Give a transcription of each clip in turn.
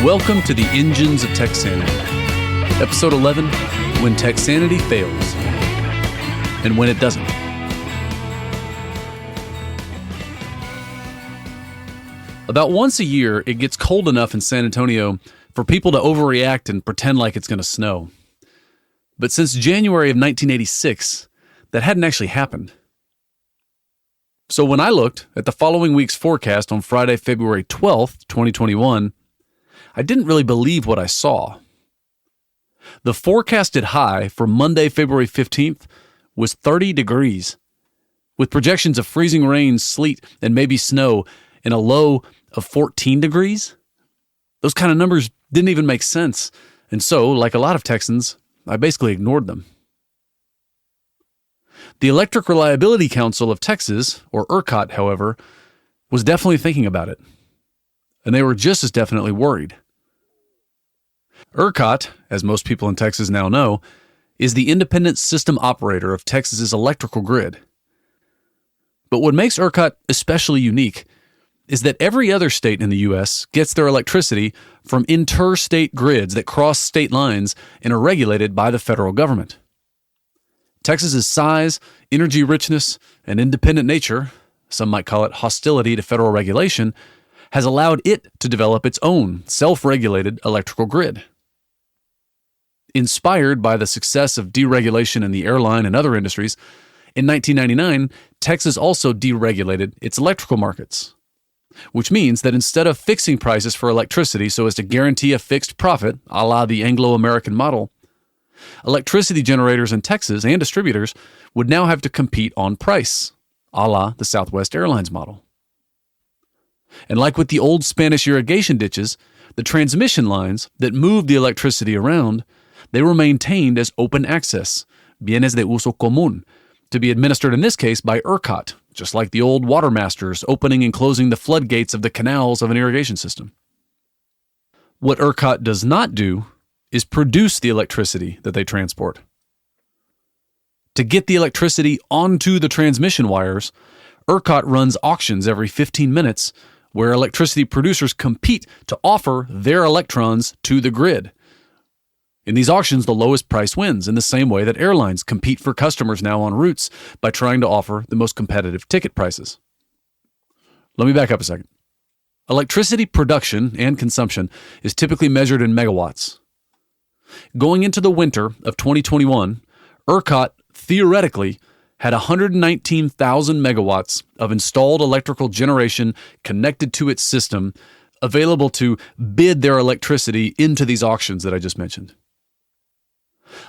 Welcome to the Engines of Texanity, Episode 11, When Texanity Fails, and When It Doesn't. About once a year, it gets cold enough in San Antonio for people to overreact and pretend like it's going to snow. But since January of 1986, that hadn't actually happened. So when I looked at the following week's forecast on Friday, February 12th, 2021, I didn't really believe what I saw. The forecasted high for Monday, February 15th was 30 degrees, with projections of freezing rain, sleet, and maybe snow in a low of 14 degrees. Those kind of numbers didn't even make sense, and so, like a lot of Texans, I basically ignored them. The Electric Reliability Council of Texas, or ERCOT, however, was definitely thinking about it, and they were just as definitely worried. ERCOT, as most people in Texas now know, is the independent system operator of Texas's electrical grid. But what makes ERCOT especially unique is that every other state in the U.S. gets their electricity from interstate grids that cross state lines and are regulated by the federal government. Texas's size, energy richness, and independent nature, some might call it hostility to federal regulation, has allowed it to develop its own self-regulated electrical grid. Inspired by the success of deregulation in the airline and other industries, in 1999, Texas also deregulated its electrical markets, which means that instead of fixing prices for electricity so as to guarantee a fixed profit, a la the Anglo-American model, electricity generators in Texas and distributors would now have to compete on price, a la the Southwest Airlines model. And like with the old Spanish irrigation ditches, the transmission lines that moved the electricity around, they were maintained as open access, bienes de uso común, to be administered in this case by ERCOT, just like the old water masters opening and closing the floodgates of the canals of an irrigation system. What ERCOT does not do is produce the electricity that they transport. To get the electricity onto the transmission wires, ERCOT runs auctions every 15 minutes where electricity producers compete to offer their electrons to the grid. In these auctions, the lowest price wins, in the same way that airlines compete for customers now on routes by trying to offer the most competitive ticket prices. Let me back up a second. Electricity production and consumption is typically measured in megawatts. Going into the winter of 2021, ERCOT theoretically had 119,000 megawatts of installed electrical generation connected to its system available to bid their electricity into these auctions that I just mentioned.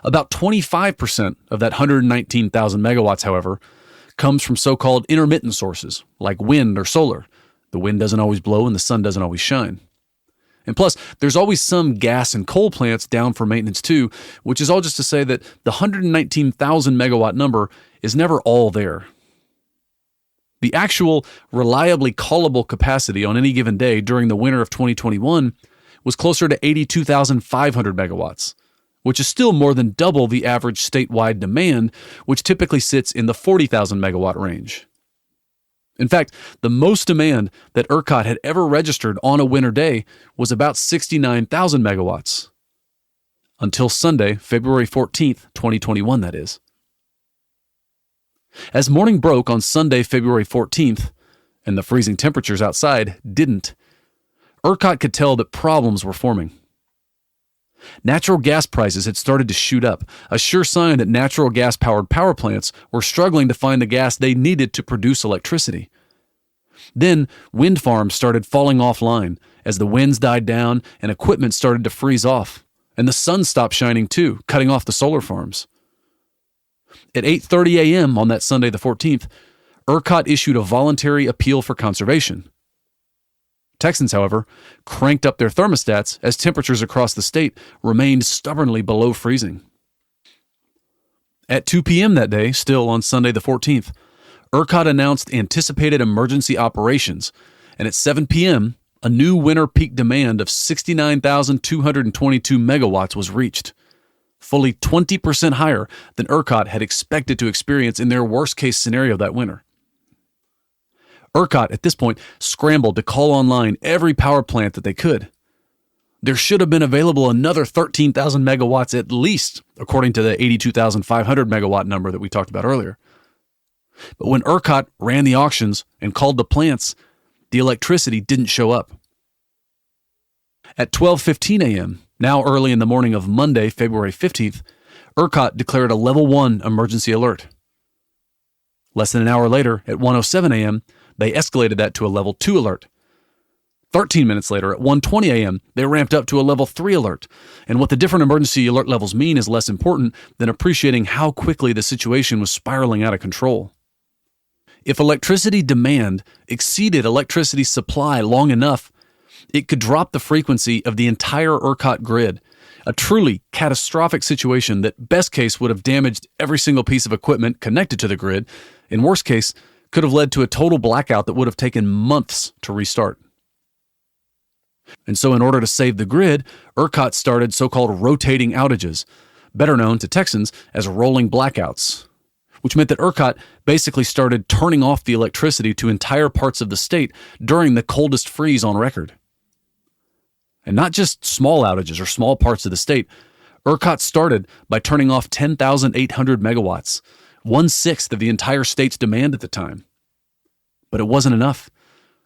About 25% of that 119,000 megawatts, however, comes from so-called intermittent sources like wind or solar. The wind doesn't always blow and the sun doesn't always shine. And plus, there's always some gas and coal plants down for maintenance too, which is all just to say that the 119,000 megawatt number is never all there. The actual reliably callable capacity on any given day during the winter of 2021 was closer to 82,500 megawatts, which is still more than double the average statewide demand, which typically sits in the 40,000 megawatt range. In fact, the most demand that ERCOT had ever registered on a winter day was about 69,000 megawatts. Until Sunday, February 14th, 2021, that is. As morning broke on Sunday, February 14th, and the freezing temperatures outside didn't, ERCOT could tell that problems were forming. Natural gas prices had started to shoot up, a sure sign that natural gas-powered power plants were struggling to find the gas they needed to produce electricity. Then, wind farms started falling offline as the winds died down and equipment started to freeze off, and the sun stopped shining too, cutting off the solar farms. At 8:30 a.m. on that Sunday the 14th, ERCOT issued a voluntary appeal for conservation. Texans, however, cranked up their thermostats as temperatures across the state remained stubbornly below freezing. At 2 p.m. that day, still on Sunday the 14th, ERCOT announced anticipated emergency operations, and at 7 p.m., a new winter peak demand of 69,222 megawatts was reached, fully 20% higher than ERCOT had expected to experience in their worst-case scenario that winter. ERCOT, at this point, scrambled to call online every power plant that they could. There should have been available another 13,000 megawatts at least, according to the 82,500 megawatt number that we talked about earlier. But when ERCOT ran the auctions and called the plants, the electricity didn't show up. At 12:15 a.m., now early in the morning of Monday, February 15th, ERCOT declared a Level 1 emergency alert. Less than an hour later, at 1:07 a.m., they escalated that to a Level 2 alert. 13 minutes later, at 1:20 a.m., they ramped up to a Level 3 alert. And what the different emergency alert levels mean is less important than appreciating how quickly the situation was spiraling out of control. If electricity demand exceeded electricity supply long enough, it could drop the frequency of the entire ERCOT grid, a truly catastrophic situation that best case would have damaged every single piece of equipment connected to the grid, in worst case, could have led to a total blackout that would have taken months to restart. And so in order to save the grid, ERCOT started so-called rotating outages, better known to Texans as rolling blackouts, which meant that ERCOT basically started turning off the electricity to entire parts of the state during the coldest freeze on record. And not just small outages or small parts of the state. ERCOT started by turning off 10,800 megawatts, 1/6 of the entire state's demand at the time. But it wasn't enough.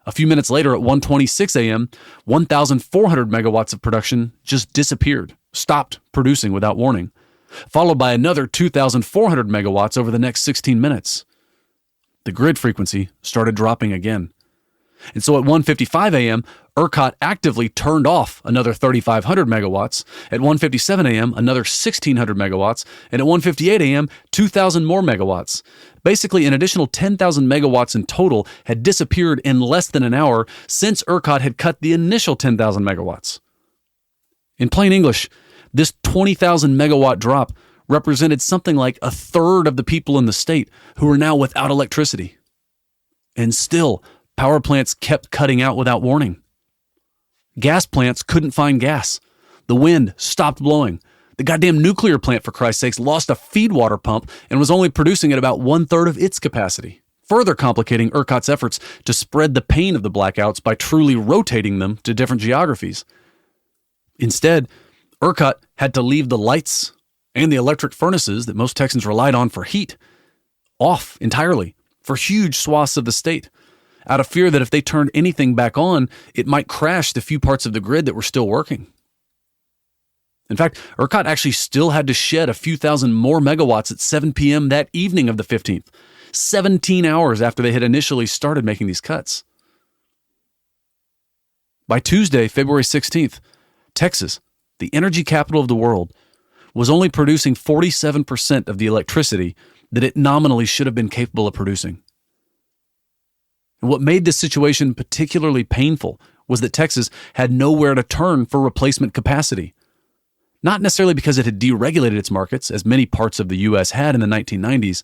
A few minutes later, at 1:26 a.m., 1,400 megawatts of production just disappeared, stopped producing without warning, followed by another 2,400 megawatts over the next 16 minutes. The grid frequency started dropping again. And so at 1:55 a.m., ERCOT actively turned off another 3,500 megawatts. At 1:57 a.m., another 1,600 megawatts. And at 1:58 a.m., 2,000 more megawatts. Basically, an additional 10,000 megawatts in total had disappeared in less than an hour since ERCOT had cut the initial 10,000 megawatts. In plain English, this 20,000 megawatt drop represented something like a third of the people in the state who were now without electricity. And still, power plants kept cutting out without warning. Gas plants couldn't find gas. The wind stopped blowing. The goddamn nuclear plant, for Christ's sakes, lost a feed water pump and was only producing at about 1/3 of its capacity, further complicating ERCOT's efforts to spread the pain of the blackouts by truly rotating them to different geographies. Instead, ERCOT had to leave the lights and the electric furnaces that most Texans relied on for heat off entirely for huge swaths of the state, out of fear that if they turned anything back on, it might crash the few parts of the grid that were still working. In fact, ERCOT actually still had to shed a few thousand more megawatts at 7 p.m. that evening of the 15th, 17 hours after they had initially started making these cuts. By Tuesday, February 16th, Texas, the energy capital of the world, was only producing 47% of the electricity that it nominally should have been capable of producing. And what made this situation particularly painful was that Texas had nowhere to turn for replacement capacity. Not necessarily because it had deregulated its markets, as many parts of the U.S. had in the 1990s,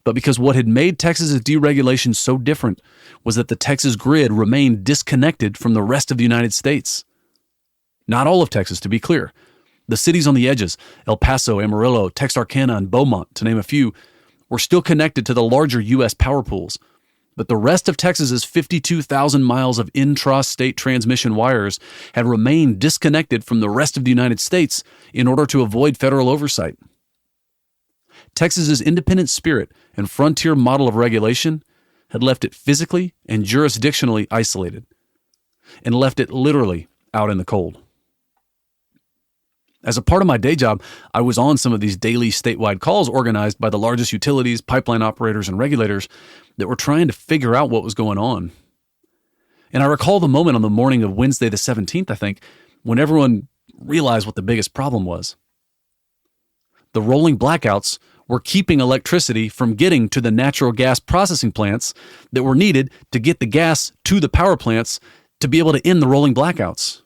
but because what had made Texas's deregulation so different was that the Texas grid remained disconnected from the rest of the United States. Not all of Texas, to be clear. The cities on the edges, El Paso, Amarillo, Texarkana, and Beaumont, to name a few, were still connected to the larger U.S. power pools. But the rest of Texas's 52,000 miles of intra-state transmission wires had remained disconnected from the rest of the United States in order to avoid federal oversight. Texas's independent spirit and frontier model of regulation had left it physically and jurisdictionally isolated, and left it literally out in the cold. As a part of my day job, I was on some of these daily statewide calls organized by the largest utilities, pipeline operators, and regulators that were trying to figure out what was going on. And I recall the moment on the morning of Wednesday the 17th, I think, when everyone realized what the biggest problem was. The rolling blackouts were keeping electricity from getting to the natural gas processing plants that were needed to get the gas to the power plants to be able to end the rolling blackouts.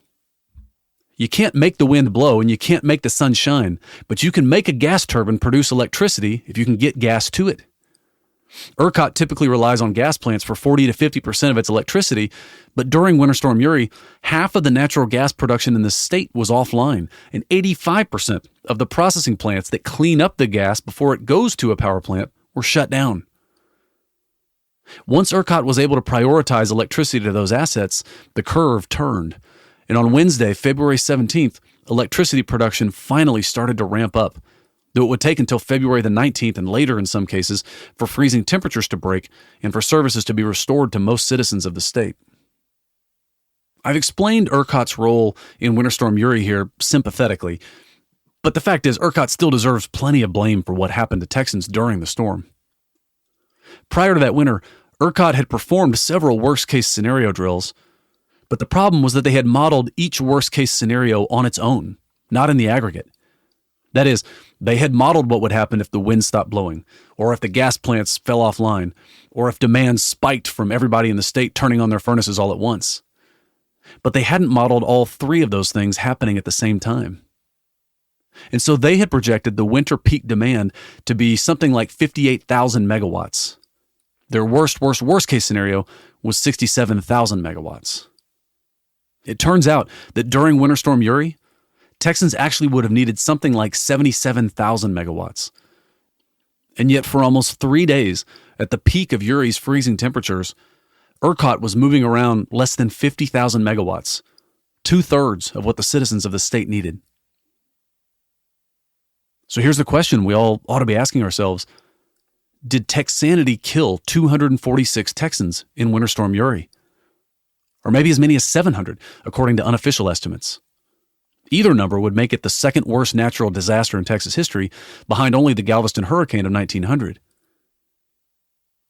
You can't make the wind blow and you can't make the sun shine, but you can make a gas turbine produce electricity if you can get gas to it. ERCOT typically relies on gas plants for 40 to 50% of its electricity, but during Winter Storm Uri, half of the natural gas production in the state was offline, and 85% of the processing plants that clean up the gas before it goes to a power plant were shut down. Once ERCOT was able to prioritize electricity to those assets, the curve turned, And on Wednesday, February 17th, electricity production finally started to ramp up, though it would take until February the 19th and later in some cases for freezing temperatures to break and for services to be restored to most citizens of the state. I've explained ERCOT's role in Winter Storm Uri here sympathetically, but the fact is ERCOT still deserves plenty of blame for what happened to Texans during the storm. Prior to that winter, ERCOT had performed several worst-case scenario drills, but the problem was that they had modeled each worst-case scenario on its own, not in the aggregate. That is, they had modeled what would happen if the wind stopped blowing, or if the gas plants fell offline, or if demand spiked from everybody in the state turning on their furnaces all at once. But they hadn't modeled all three of those things happening at the same time. And so they had projected the winter peak demand to be something like 58,000 megawatts. Their worst case scenario was 67,000 megawatts. It turns out that during Winter Storm Uri, Texans actually would have needed something like 77,000 megawatts. And yet for almost 3 days, at the peak of Uri's freezing temperatures, ERCOT was moving around less than 50,000 megawatts, 2/3 of what the citizens of the state needed. So here's the question we all ought to be asking ourselves. Did Texanity kill 246 Texans in Winter Storm Uri? Or maybe as many as 700, according to unofficial estimates. Either number would make it the second worst natural disaster in Texas history, behind only the Galveston hurricane of 1900.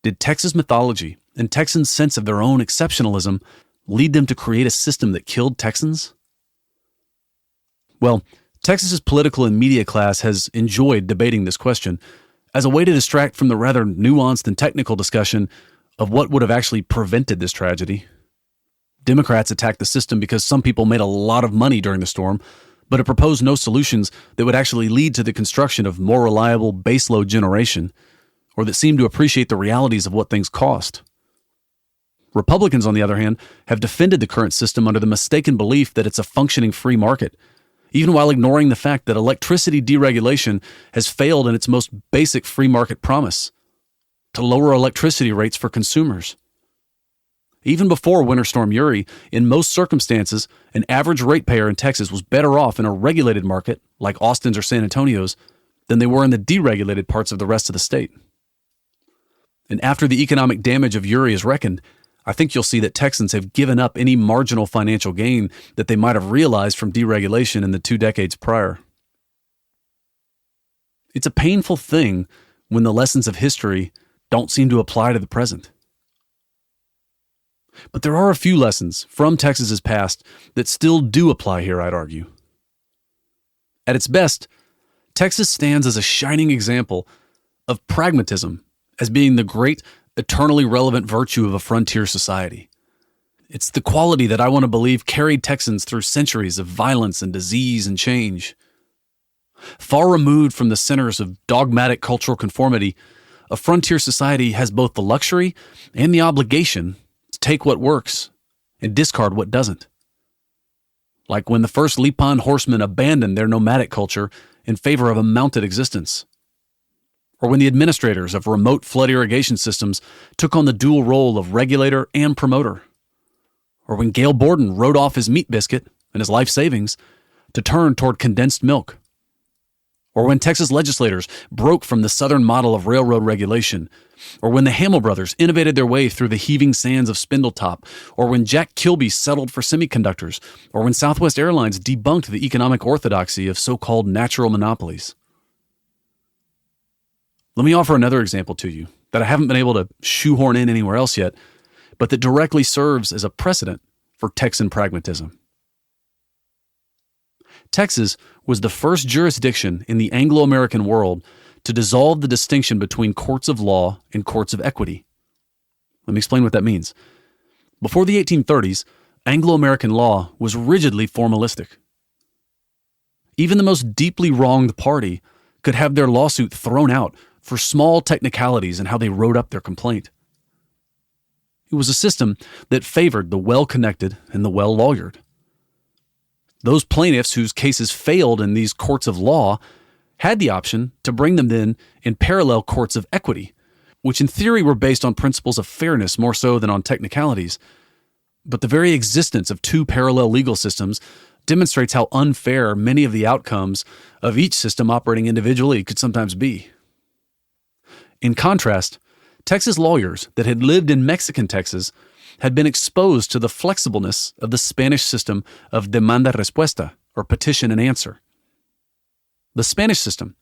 Did Texas mythology and Texans' sense of their own exceptionalism lead them to create a system that killed Texans? Well, Texas's political and media class has enjoyed debating this question as a way to distract from the rather nuanced and technical discussion of what would have actually prevented this tragedy. Democrats attacked the system because some people made a lot of money during the storm, but it proposed no solutions that would actually lead to the construction of more reliable baseload generation, or that seemed to appreciate the realities of what things cost. Republicans, on the other hand, have defended the current system under the mistaken belief that it's a functioning free market, even while ignoring the fact that electricity deregulation has failed in its most basic free market promise, to lower electricity rates for consumers. Even before Winter Storm Uri, in most circumstances, an average ratepayer in Texas was better off in a regulated market, like Austin's or San Antonio's, than they were in the deregulated parts of the rest of the state. And after the economic damage of Uri is reckoned, I think you'll see that Texans have given up any marginal financial gain that they might have realized from deregulation in the 2 decades prior. It's a painful thing when the lessons of history don't seem to apply to the present. But there are a few lessons from Texas's past that still do apply here, I'd argue. At its best, Texas stands as a shining example of pragmatism as being the great, eternally relevant virtue of a frontier society. It's the quality that I want to believe carried Texans through centuries of violence and disease and change. Far removed from the centers of dogmatic cultural conformity, a frontier society has both the luxury and the obligation to take what works and discard what doesn't. Like when the first Lipan horsemen abandoned their nomadic culture in favor of a mounted existence. Or when the administrators of remote flood irrigation systems took on the dual role of regulator and promoter. Or when Gail Borden wrote off his meat biscuit and his life savings to turn toward condensed milk. Or when Texas legislators broke from the Southern model of railroad regulation. Or when the Hamill brothers innovated their way through the heaving sands of Spindletop. Or when Jack Kilby settled for semiconductors. Or when Southwest Airlines debunked the economic orthodoxy of so-called natural monopolies. Let me offer another example to you that I haven't been able to shoehorn in anywhere else yet, but that directly serves as a precedent for Texan pragmatism. Texas was the first jurisdiction in the Anglo-American world to dissolve the distinction between courts of law and courts of equity. Let me explain what that means. Before the 1830s, Anglo-American law was rigidly formalistic. Even the most deeply wronged party could have their lawsuit thrown out for small technicalities in how they wrote up their complaint. It was a system that favored the well-connected and the well-lawyered. Those plaintiffs whose cases failed in these courts of law had the option to bring them then in parallel courts of equity, which in theory were based on principles of fairness more so than on technicalities. But the very existence of two parallel legal systems demonstrates how unfair many of the outcomes of each system operating individually could sometimes be. In contrast, Texas lawyers that had lived in Mexican Texas had been exposed to the flexibleness of the Spanish system of demanda-respuesta, or petition and answer. The Spanish system,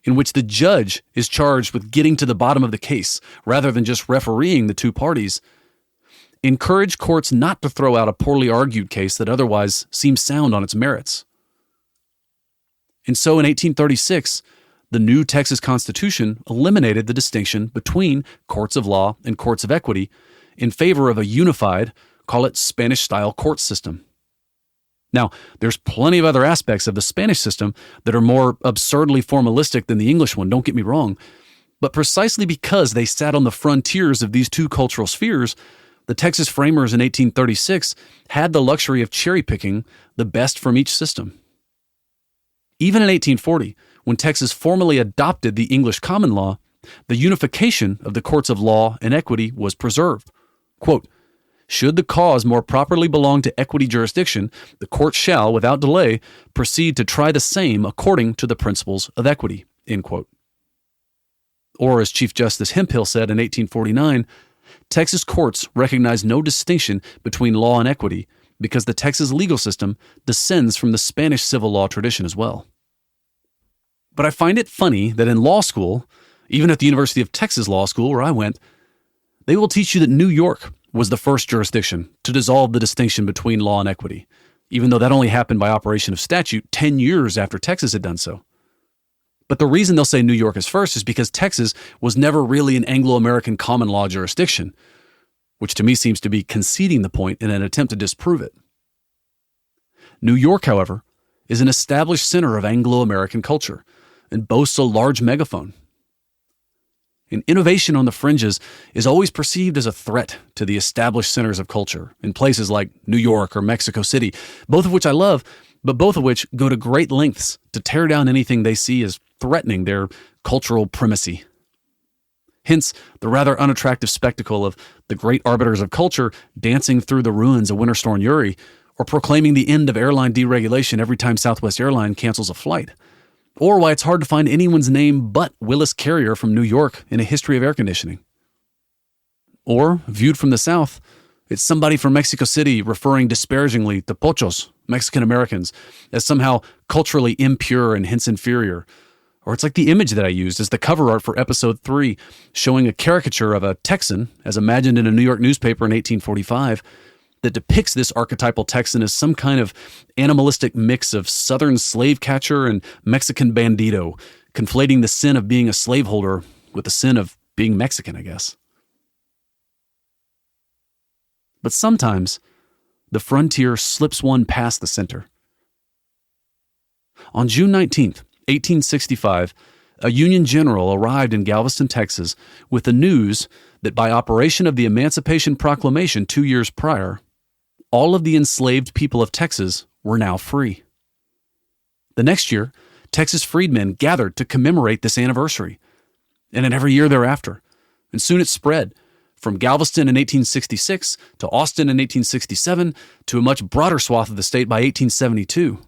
in which the judge is charged with getting to the bottom of the case rather than just refereeing the two parties, encouraged courts not to throw out a poorly argued case that otherwise seemed sound on its merits. And so in 1836, the new Texas Constitution eliminated the distinction between courts of law and courts of equity in favor of a unified, call it Spanish-style court system. Now, there's plenty of other aspects of the Spanish system that are more absurdly formalistic than the English one, don't get me wrong, but precisely because they sat on the frontiers of these two cultural spheres, the Texas framers in 1836 had the luxury of cherry-picking the best from each system. Even in 1840, when Texas formally adopted the English common law, the unification of the courts of law and equity was preserved. Quote, "Should the cause more properly belong to equity jurisdiction, the court shall, without delay, proceed to try the same according to the principles of equity." End quote. Or as Chief Justice Hemphill said in 1849, Texas courts recognize no distinction between law and equity because the Texas legal system descends from the Spanish civil law tradition as well. But I find it funny that in law school, even at the University of Texas Law School where I went, they will teach you that New York was the first jurisdiction to dissolve the distinction between law and equity, even though that only happened by operation of statute 10 years after Texas had done so. But the reason they'll say New York is first is because Texas was never really an Anglo-American common law jurisdiction, which to me seems to be conceding the point in an attempt to disprove it. New York, however, is an established center of Anglo-American culture and boasts a large megaphone. And innovation on the fringes is always perceived as a threat to the established centers of culture in places like New York or Mexico City, both of which I love, but both of which go to great lengths to tear down anything they see as threatening their cultural primacy. Hence, the rather unattractive spectacle of the great arbiters of culture dancing through the ruins of Winter Storm Uri or proclaiming the end of airline deregulation every time Southwest Airlines cancels a flight. Or why it's hard to find anyone's name but Willis Carrier from New York in a history of air conditioning. Or, viewed from the South, it's somebody from Mexico City referring disparagingly to pochos, Mexican Americans, as somehow culturally impure and hence inferior. Or it's like the image that I used as the cover art for episode 3, showing a caricature of a Texan, as imagined in a New York newspaper in 1845, that depicts this archetypal Texan as some kind of animalistic mix of Southern slave catcher and Mexican bandito, conflating the sin of being a slaveholder with the sin of being Mexican, I guess. But sometimes, the frontier slips one past the center. On June 19th, 1865, a Union general arrived in Galveston, Texas, with the news that by operation of the Emancipation Proclamation 2 years prior, all of the enslaved people of Texas were now free. The next year, Texas freedmen gathered to commemorate this anniversary, and in every year thereafter, and soon it spread from Galveston in 1866 to Austin in 1867 to a much broader swath of the state by 1872.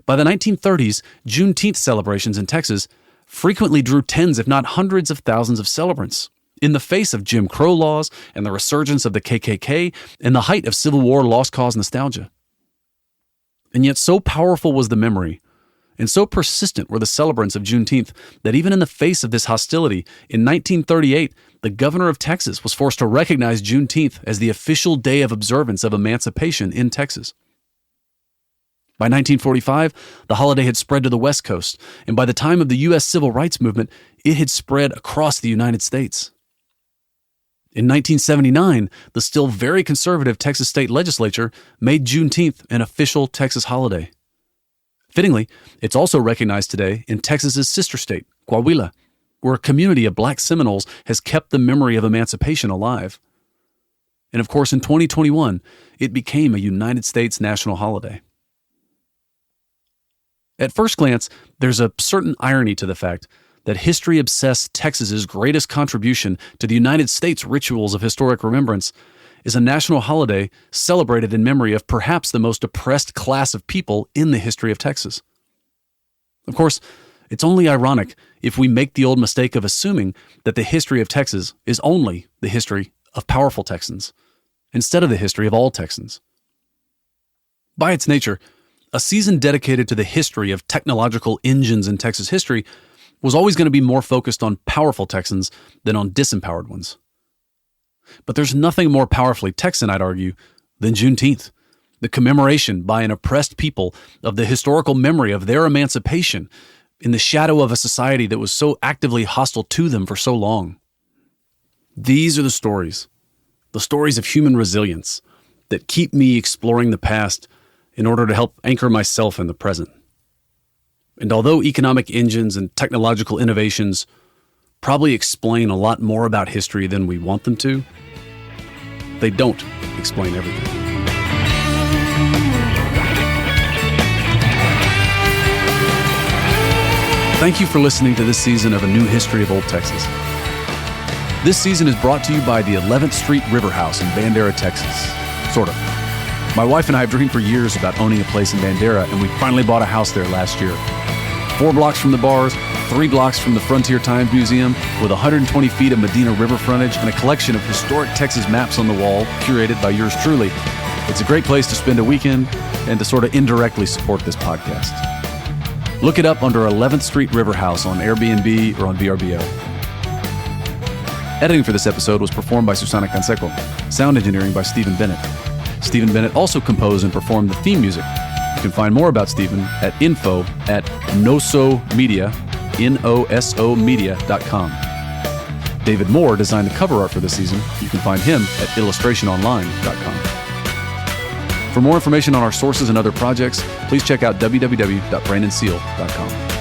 By the 1930s, Juneteenth celebrations in Texas frequently drew tens if not hundreds of thousands of celebrants, in the face of Jim Crow laws and the resurgence of the KKK and the height of Civil War lost cause nostalgia. And yet so powerful was the memory, and so persistent were the celebrants of Juneteenth, that even in the face of this hostility, in 1938, the governor of Texas was forced to recognize Juneteenth as the official day of observance of emancipation in Texas. By 1945, the holiday had spread to the West Coast, and by the time of the U.S. Civil Rights Movement, it had spread across the United States. In 1979, the still very conservative Texas state legislature made Juneteenth an official Texas holiday. Fittingly, it's also recognized today in Texas's sister state, Coahuila, where a community of Black Seminoles has kept the memory of emancipation alive. And of course, in 2021, it became a United States national holiday. At first glance, there's a certain irony to the fact that history-obsessed Texas's greatest contribution to the United States rituals of historic remembrance is a national holiday celebrated in memory of perhaps the most oppressed class of people in the history of Texas. Of course, it's only ironic if we make the old mistake of assuming that the history of Texas is only the history of powerful Texans, instead of the history of all Texans. By its nature, a season dedicated to the history of technological engines in Texas history was always going to be more focused on powerful Texans than on disempowered ones. But there's nothing more powerfully Texan, I'd argue, than Juneteenth, the commemoration by an oppressed people of the historical memory of their emancipation in the shadow of a society that was so actively hostile to them for so long. These are the stories of human resilience that keep me exploring the past in order to help anchor myself in the present. And although economic engines and technological innovations probably explain a lot more about history than we want them to, they don't explain everything. Thank you for listening to this season of A New History of Old Texas. This season is brought to you by the 11th Street River House in Bandera, Texas. Sort of. My wife and I have dreamed for years about owning a place in Bandera, and we finally bought a house there last year. 4 blocks from the bars, 3 blocks from the Frontier Times Museum, with 120 feet of Medina River frontage and a collection of historic Texas maps on the wall, curated by yours truly. It's a great place to spend a weekend and to sort of indirectly support this podcast. Look it up under 11th Street River House on Airbnb or on VRBO. Editing for this episode was performed by Susana Canseco. Sound engineering by Stephen Bennett. Stephen Bennett also composed and performed the theme music. You can find more about Stephen at info@nosomedia, nosomedia.com. David Moore designed the cover art for this season. You can find him at illustrationonline.com. For more information on our sources and other projects, please check out www.brandonseale.com.